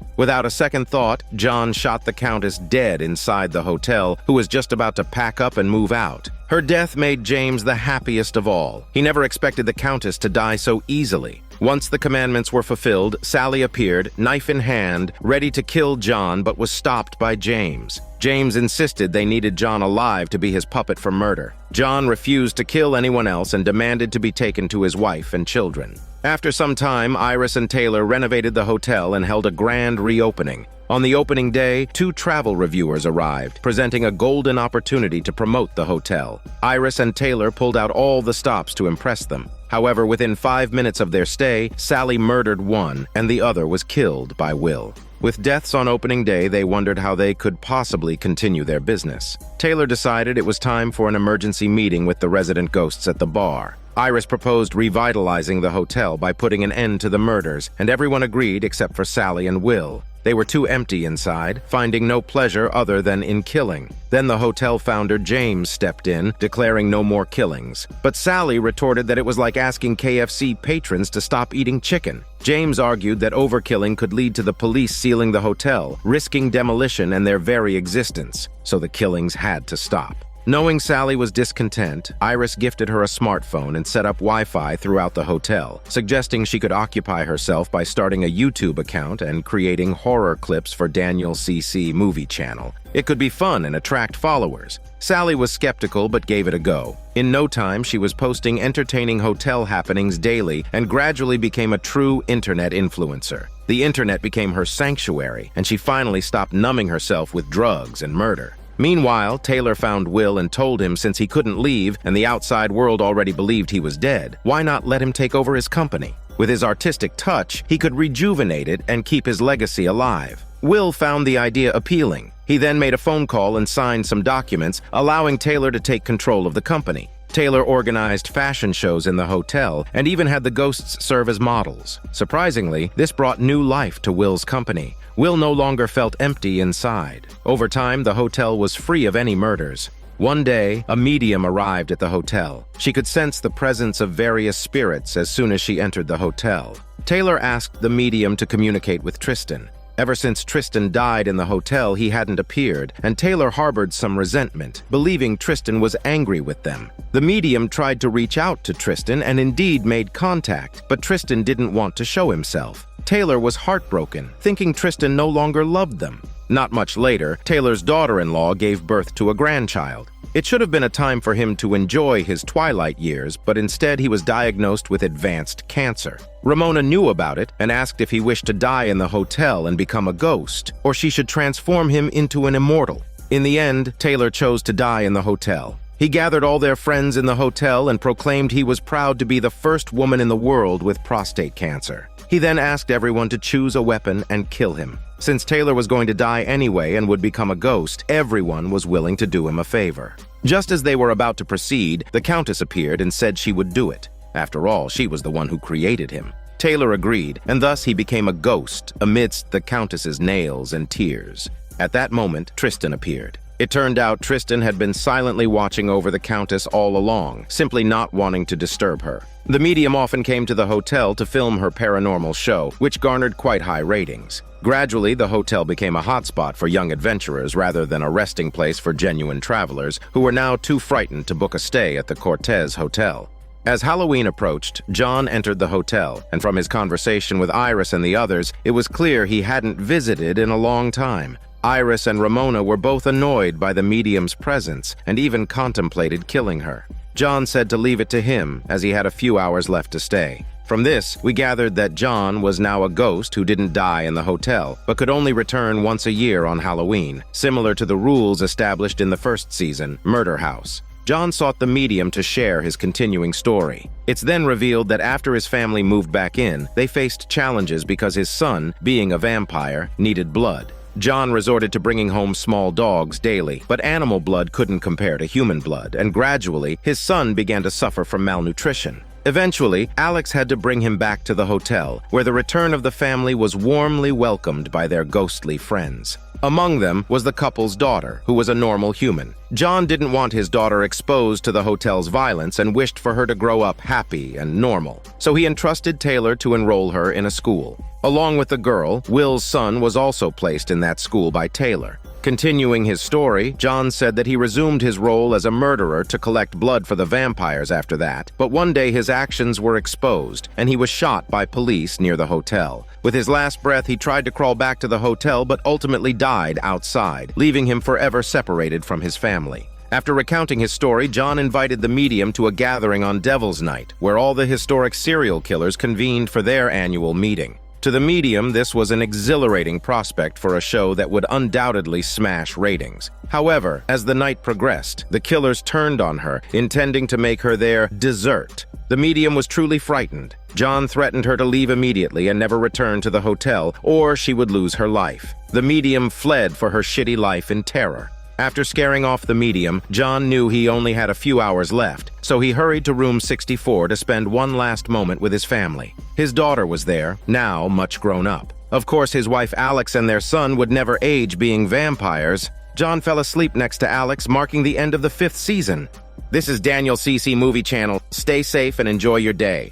Without a second thought, John shot the Countess dead inside the hotel, who was just about to pack up and move out. Her death made James the happiest of all. He never expected the Countess to die so easily. Once the commandments were fulfilled, Sally appeared, knife in hand, ready to kill John, but was stopped by James. James insisted they needed John alive to be his puppet for murder. John refused to kill anyone else and demanded to be taken to his wife and children. After some time, Iris and Taylor renovated the hotel and held a grand reopening. On the opening day, 2 travel reviewers arrived, presenting a golden opportunity to promote the hotel. Iris and Taylor pulled out all the stops to impress them. However, within 5 minutes of their stay, Sally murdered one, and the other was killed by Will. With deaths on opening day, they wondered how they could possibly continue their business. Taylor decided it was time for an emergency meeting with the resident ghosts at the bar. Iris proposed revitalizing the hotel by putting an end to the murders, and everyone agreed except for Sally and Will. They were too empty inside, finding no pleasure other than in killing. Then the hotel founder James stepped in, declaring no more killings. But Sally retorted that it was like asking KFC patrons to stop eating chicken. James argued that overkilling could lead to the police sealing the hotel, risking demolition and their very existence. So the killings had to stop. Knowing Sally was discontent, Iris gifted her a smartphone and set up Wi-Fi throughout the hotel, suggesting she could occupy herself by starting a YouTube account and creating horror clips for Daniel CC Movie Channel. It could be fun and attract followers. Sally was skeptical but gave it a go. In no time, she was posting entertaining hotel happenings daily and gradually became a true internet influencer. The internet became her sanctuary, and she finally stopped numbing herself with drugs and murder. Meanwhile, Taylor found Will and told him since he couldn't leave and the outside world already believed he was dead, why not let him take over his company? With his artistic touch, he could rejuvenate it and keep his legacy alive. Will found the idea appealing. He then made a phone call and signed some documents, allowing Taylor to take control of the company. Taylor organized fashion shows in the hotel and even had the ghosts serve as models. Surprisingly, this brought new life to Will's company. Will no longer felt empty inside. Over time, the hotel was free of any murders. One day, a medium arrived at the hotel. She could sense the presence of various spirits as soon as she entered the hotel. Taylor asked the medium to communicate with Tristan. Ever since Tristan died in the hotel, he hadn't appeared, and Taylor harbored some resentment, believing Tristan was angry with them. The medium tried to reach out to Tristan and indeed made contact, but Tristan didn't want to show himself. Taylor was heartbroken, thinking Tristan no longer loved them. Not much later, Taylor's daughter-in-law gave birth to a grandchild. It should have been a time for him to enjoy his twilight years, but instead he was diagnosed with advanced cancer. Ramona knew about it and asked if he wished to die in the hotel and become a ghost, or she should transform him into an immortal. In the end, Taylor chose to die in the hotel. He gathered all their friends in the hotel and proclaimed he was proud to be the first woman in the world with prostate cancer. He then asked everyone to choose a weapon and kill him. Since Taylor was going to die anyway and would become a ghost, everyone was willing to do him a favor. Just as they were about to proceed, the Countess appeared and said she would do it. After all, she was the one who created him. Taylor agreed, and thus he became a ghost amidst the Countess's nails and tears. At that moment, Tristan appeared. It turned out Tristan had been silently watching over the Countess all along, simply not wanting to disturb her. The medium often came to the hotel to film her paranormal show, which garnered quite high ratings. Gradually, the hotel became a hotspot for young adventurers rather than a resting place for genuine travelers who were now too frightened to book a stay at the Cortez Hotel. As Halloween approached, John entered the hotel, and from his conversation with Iris and the others, it was clear he hadn't visited in a long time. Iris and Ramona were both annoyed by the medium's presence and even contemplated killing her. John said to leave it to him, as he had a few hours left to stay. From this, we gathered that John was now a ghost who didn't die in the hotel, but could only return once a year on Halloween, similar to the rules established in the first season, Murder House. John sought the medium to share his continuing story. It's then revealed that after his family moved back in, they faced challenges because his son, being a vampire, needed blood. John resorted to bringing home small dogs daily, but animal blood couldn't compare to human blood, and gradually, his son began to suffer from malnutrition. Eventually, Alex had to bring him back to the hotel, where the return of the family was warmly welcomed by their ghostly friends. Among them was the couple's daughter, who was a normal human. John didn't want his daughter exposed to the hotel's violence and wished for her to grow up happy and normal, so he entrusted Taylor to enroll her in a school. Along with the girl, Will's son was also placed in that school by Taylor. Continuing his story, John said that he resumed his role as a murderer to collect blood for the vampires after that, but one day his actions were exposed, and he was shot by police near the hotel. With his last breath, he tried to crawl back to the hotel but ultimately died outside, leaving him forever separated from his family. After recounting his story, John invited the medium to a gathering on Devil's Night, where all the historic serial killers convened for their annual meeting. To the medium, this was an exhilarating prospect for a show that would undoubtedly smash ratings. However, as the night progressed, the killers turned on her, intending to make her their dessert. The medium was truly frightened. John threatened her to leave immediately and never return to the hotel, or she would lose her life. The medium fled for her shitty life in terror. After scaring off the medium, John knew he only had a few hours left, so he hurried to room 64 to spend one last moment with his family. His daughter was there, now much grown up. Of course, his wife Alex and their son would never age, being vampires. John fell asleep next to Alex, marking the end of the 5th season. This is Daniel CC Movie Channel. Stay safe and enjoy your day.